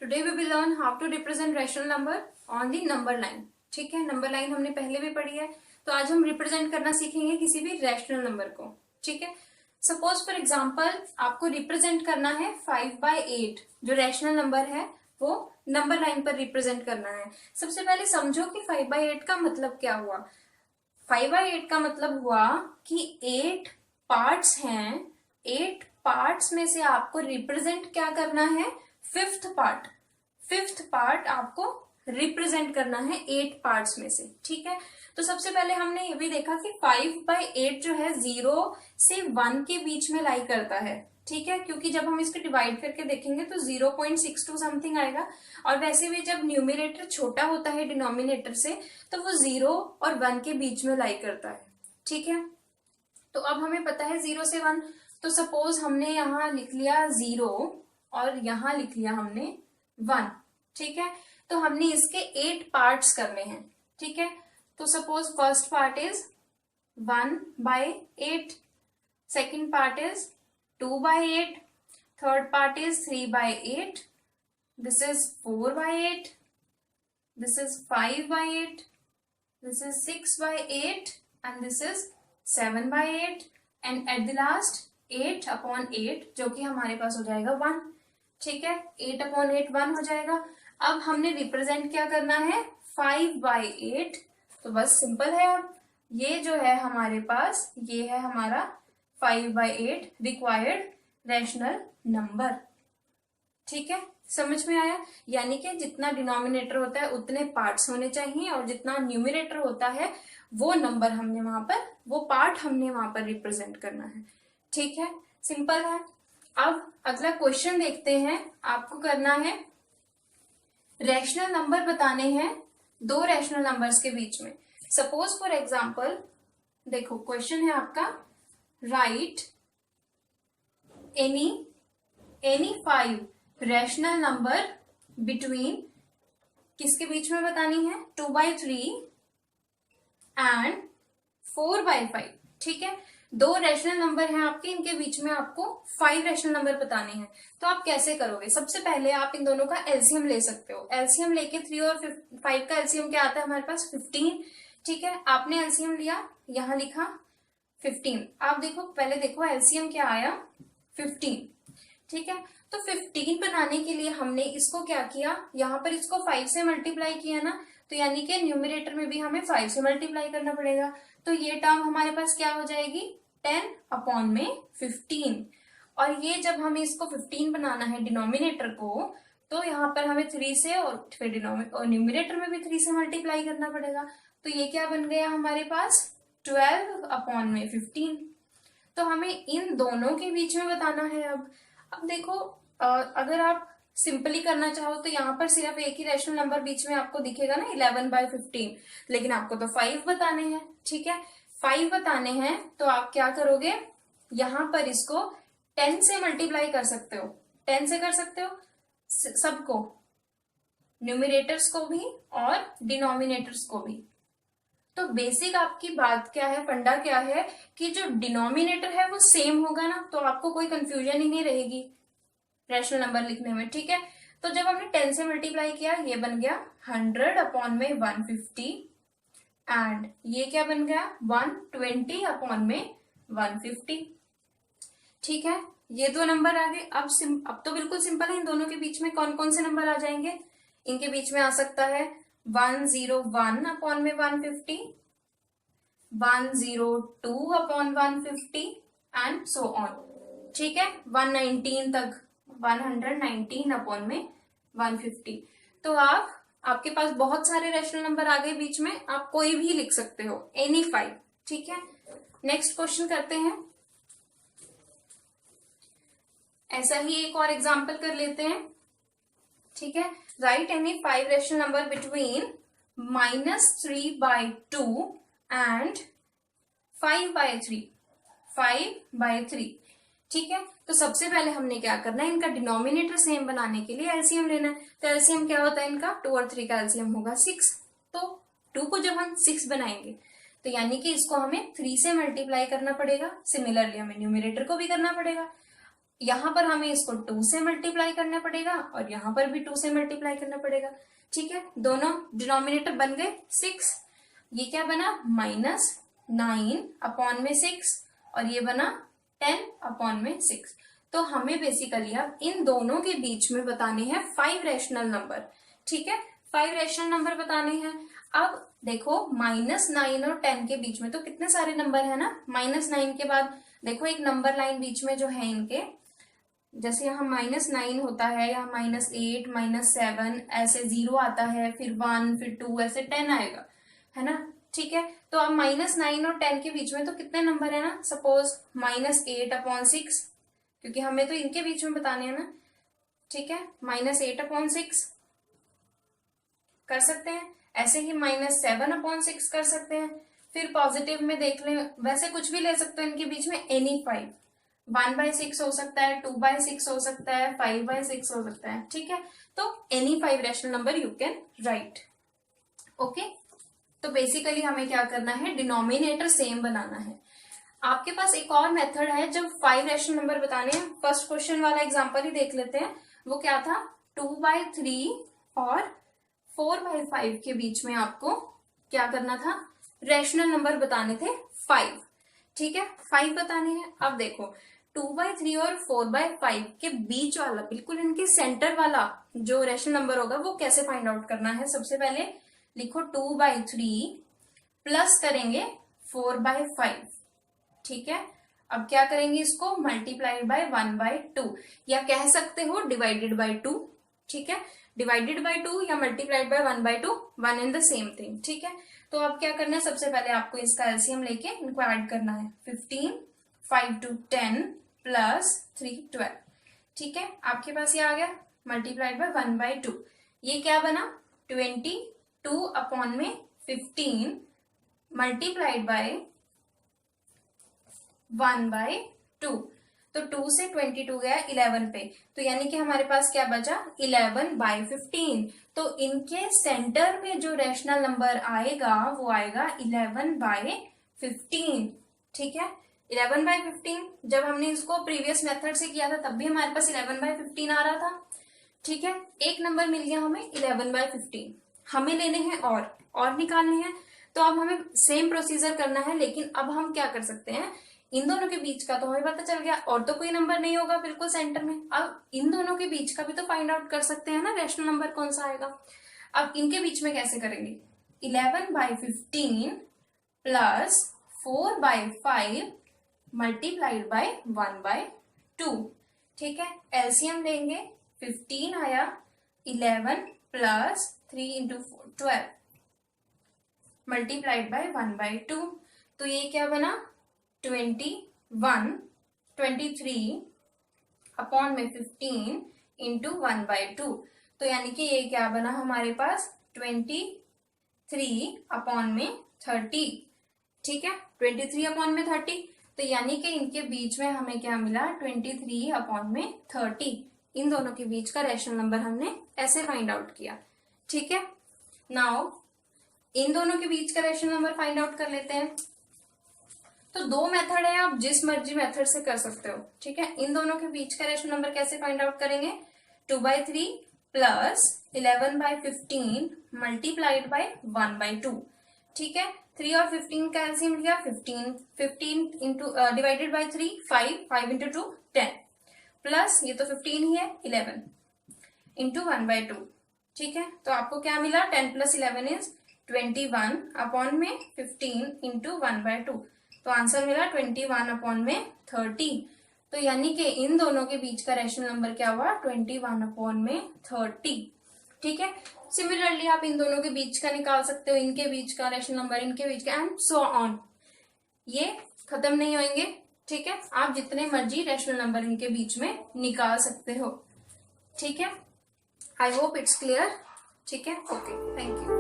Today we will learn how to represent rational number on the number line. ठीक है, number line हमने पहले भी पढ़ी है, तो आज हम रिप्रेजेंट करना सीखेंगे किसी भी रैशनल नंबर को। ठीक है, सपोज फॉर एग्जांपल आपको रिप्रेजेंट करना है 5/8, जो रैशनल नंबर है वो नंबर लाइन पर रिप्रेजेंट करना है। सबसे पहले समझो कि 5/8 का मतलब क्या हुआ। 5/8 का मतलब हुआ कि 8 पार्ट्स हैं, 8 पार्ट्स में से आपको रिप्रेजेंट क्या करना है, फिफ्थ पार्ट आपको रिप्रेजेंट करना है 8 पार्ट्स में से। ठीक है, तो सबसे पहले हमने ये भी देखा कि 5/8 जो है 0 से 1 के बीच में लाई करता है। ठीक है, क्योंकि जब हम इसको डिवाइड करके देखेंगे तो 0.62 समथिंग आएगा, और वैसे भी जब न्यूमिनेटर छोटा होता है डिनोमिनेटर से तो वो 0 और 1 के बीच में लाई करता है। ठीक है, तो अब हमें पता है 0 से 1, तो सपोज हमने यहाँ लिख लिया 0 और यहाँ लिख लिया हमने 1। ठीक है, तो हमने इसके 8 पार्ट्स करने हैं। ठीक है, तो suppose first part is 1/8, second part is 2/8, third part is 3/8, this is 4/8, this is 5/8, this is 6/8 and this is 7/8 and at the last 8/8 जो कि हमारे पास हो जाएगा 1। ठीक है, 8/8 1 हो जाएगा। अब हमने रिप्रेजेंट क्या करना है 5/8, तो बस सिंपल है। अब ये जो है हमारे पास, ये है हमारा 5/8 रिक्वायर्ड रैशनल नंबर। ठीक है, समझ में आया। यानी कि जितना डिनोमिनेटर होता है उतने पार्ट्स होने चाहिए, और जितना न्यूमिनेटर होता है वो नंबर हमने वहां पर, वो पार्ट हमने वहां पर रिप्रेजेंट करना है। ठीक है, सिंपल है। अब अगला क्वेश्चन देखते हैं। आपको करना है रैशनल नंबर बताने हैं दो रैशनल नंबर्स के बीच में। सपोज फॉर एग्जांपल, देखो क्वेश्चन है आपका, right any 5 rational number between, किसके बीच में बतानी है, 2/3 एंड 4/5। ठीक है, दो रैशनल नंबर हैं आपके, इनके बीच में आपको 5 रैशनल नंबर बताने हैं। तो आप कैसे करोगे, सबसे पहले आप इन दोनों का एलसीएम ले सकते हो। एलसीएम लेके 3 और 5 का एलसीएम क्या आता है हमारे पास, 15। ठीक है, आपने एलसीएम लिया, यहां लिखा 15। आप देखो, पहले देखो एलसीएम क्या आया, 15। ठीक है, तो 15 बनाने के लिए हमने इसको क्या किया, यहाँ पर इसको 5 से मल्टीप्लाई किया ना, तो यानी कि न्यूमिनेटर में भी हमें 5 से मल्टीप्लाई करना पड़ेगा। तो ये टर्म हमारे पास क्या हो जाएगी, 10/15। और ये जब हमें इसको 15 बनाना है डिनोमिनेटर को, तो यहाँ पर हमें 3 से, और फिर न्यूमिनेटर में भी 3 से मल्टीप्लाई करना पड़ेगा। तो ये क्या बन गया हमारे पास, 12/15। तो हमें इन दोनों के बीच में बताना है। अब देखो, अगर आप सिंपली करना चाहो तो यहाँ पर सिर्फ एक ही रैशनल नंबर बीच में आपको दिखेगा ना, 11/15, लेकिन आपको तो 5 बताने हैं। ठीक है, 5 बताने हैं, तो आप क्या करोगे, यहाँ पर इसको 10 से मल्टीप्लाई कर सकते हो। 10 से कर सकते हो सबको, न्यूमिनेटर्स को भी और डिनोमिनेटर्स को भी। तो बेसिक आपकी बात क्या है, फंडा क्या है, कि जो डिनोमिनेटर है वो सेम होगा ना, तो आपको कोई कंफ्यूजन ही नहीं रहेगी रैशनल नंबर लिखने में। ठीक है, तो जब हमने 10 से मल्टीप्लाई किया, ये बन गया 100/150, एंड ये क्या बन गया, 120/150। ठीक है, ये दो नंबर आ गए। अब तो बिल्कुल सिंपल है, इन दोनों के बीच में कौन कौन से नंबर आ जाएंगे, इनके बीच में आ सकता है 101/150, 102/150 एंड सो ऑन। ठीक है, 119 तक, 119/150। तो आपके पास बहुत सारे रैशनल नंबर आ गए बीच में, आप कोई भी लिख सकते हो, एनी 5। ठीक है, नेक्स्ट क्वेश्चन करते हैं। ऐसा ही एक और एग्जांपल कर लेते हैं। ठीक है, right any 5 rational number between -3/2 and 5/3। 5/3। ठीक है, तो सबसे पहले हमने क्या करना है, इनका डिनोमिनेटर सेम बनाने के लिए एलसीएम लेना है। तो एलसीएम क्या होता है इनका, 2 और 3 का एलसीएम होगा 6। तो 2 को जब हम 6 बनाएंगे, तो यानी कि इसको हमें 3 से मल्टीप्लाई करना पड़ेगा। सिमिलरली हमें न्यूमिनेटर को भी करना पड़ेगा। यहाँ पर हमें इसको 2 से मल्टीप्लाई करना पड़ेगा और यहाँ पर भी 2 से मल्टीप्लाई करना पड़ेगा। ठीक है, दोनों डिनोमिनेटर बन गए 6, ये क्या बना -9/6 और ये बना 10/6। तो हमें बेसिकली अब इन दोनों के बीच में बताने हैं 5 रैशनल नंबर। ठीक है, 5 रैशनल नंबर बताने हैं। अब देखो -9 और 10 के बीच में तो कितने सारे नंबर है ना। -9 के बाद देखो एक नंबर लाइन बीच में जो है इनके, जैसे यहाँ -9 होता है, यहाँ -8 -7 ऐसे 0 आता है, फिर 1 फिर 2 ऐसे 10 आएगा, है ना। ठीक है, तो अब -9 और 10 के बीच में तो कितने नंबर है ना, सपोज -8/6, क्योंकि हमें तो इनके बीच में बताने हैं ना। ठीक है, -8/6 कर सकते हैं, ऐसे ही -7/6 कर सकते हैं। फिर पॉजिटिव में देख लें, वैसे कुछ भी ले सकते हो इनके बीच में, एनी 5, 1/6 हो सकता है, 2/6 हो सकता है, 5/6 हो सकता है। ठीक है, तो any 5 rational number you can write. Okay, तो बेसिकली हमें क्या करना है, डिनोमिनेटर सेम बनाना है। आपके पास एक और मेथड है जब 5 रैशनल नंबर बताने हैं। फर्स्ट क्वेश्चन वाला एग्जांपल ही देख लेते हैं। वो क्या था, 2/3 और 4/5 के बीच में आपको क्या करना था, रैशनल नंबर बताने थे 5। ठीक है, 5 बताने हैं। अब देखो 2/3 और 4/5 के बीच वाला, बिल्कुल इनके सेंटर वाला जो रैशनल नंबर होगा वो कैसे फाइंड आउट करना है। सबसे पहले लिखो 2/3 प्लस करेंगे 4/5। ठीक है, अब क्या करेंगे, इसको मल्टीप्लाइड बाय 1/2 या कह सकते हो डिवाइडेड बाय 2। ठीक है, डिवाइडेड बाय 2 या multiplied by 1/2, one in the same thing. ठीक है, तो अब क्या करना है, सबसे पहले आपको इसका एलसीएम लेके इनको ऐड करना है। 15 5 2 10 प्लस 3 12। ठीक है, आपके पास ये आ गया मल्टीप्लाइड बाय 1/2। ये क्या बना 22/15 मल्टीप्लाइड बाय 1/2। तो 2 से 22 गया 11 पे, तो यानी कि हमारे पास क्या बचा 11/15। तो इनके सेंटर में जो रैशनल नंबर आएगा वो आएगा 11/15। ठीक है, 11/15 जब हमने इसको प्रीवियस मेथड से किया था तब भी हमारे पास 11/15 आ रहा था। ठीक है, एक नंबर मिल गया हमें 11/15। हमें लेने हैं और निकालने हैं, तो अब हमें सेम प्रोसीजर करना है। लेकिन अब हम क्या कर सकते हैं, इन दोनों के बीच का तो हमें पता चल गया, और तो कोई नंबर नहीं होगा बिल्कुल सेंटर में। अब इन दोनों के बीच का भी तो फाइंड आउट कर सकते हैं ना, रैशनल नंबर कौन सा आएगा। अब इनके बीच में कैसे करेंगे, 11/15 प्लस 4/5 मल्टीप्लाइड बाय 1/2। ठीक है, एलसीएम लेंगे, 15 आया, 11 प्लस 3 इंटू 12 मल्टीप्लाइड बाय 1/2। तो ये क्या बना 23/15 इंटू 1/2। तो यानी कि ये क्या बना हमारे पास 23/30। ठीक है, 23/30। तो यानी कि इनके बीच में हमें क्या मिला 23/30। इन दोनों के बीच का रैशनल नंबर हमने ऐसे फाइंड आउट किया। ठीक है, नाउ इन दोनों के बीच का रैशनल नंबर फाइंड आउट कर लेते हैं। तो दो मेथड है, आप जिस मर्जी मेथड से कर सकते हो। ठीक है, इन दोनों के बीच का रैशनल नंबर कैसे फाइंड आउट करेंगे, 2/3 प्लस 11/15 मल्टीप्लाइड बाय 1/2। ठीक है, 3 और 15 का एलसीएम लिया, 15 into divided by 3 5 into 2 10 plus ये तो 15 ही है 11 इंटू 1/2। ठीक है, तो आपको क्या मिला 10 प्लस 11 इज 21/15 इंटू 1/2। तो आंसर मिला 21/30। तो यानी कि इन दोनों के बीच का रैशनल नंबर क्या हुआ 21/30। ठीक है, सिमिलरली आप इन दोनों के बीच का निकाल सकते हो, इनके बीच का रैशनल नंबर, इनके बीच का, एंड सो ऑन। ये खत्म नहीं होंगे। ठीक है, आप जितने मर्जी रैशनल नंबर इनके बीच में निकाल सकते हो। ठीक है, आई होप इट्स क्लियर। ठीक है, ओके, थैंक यू।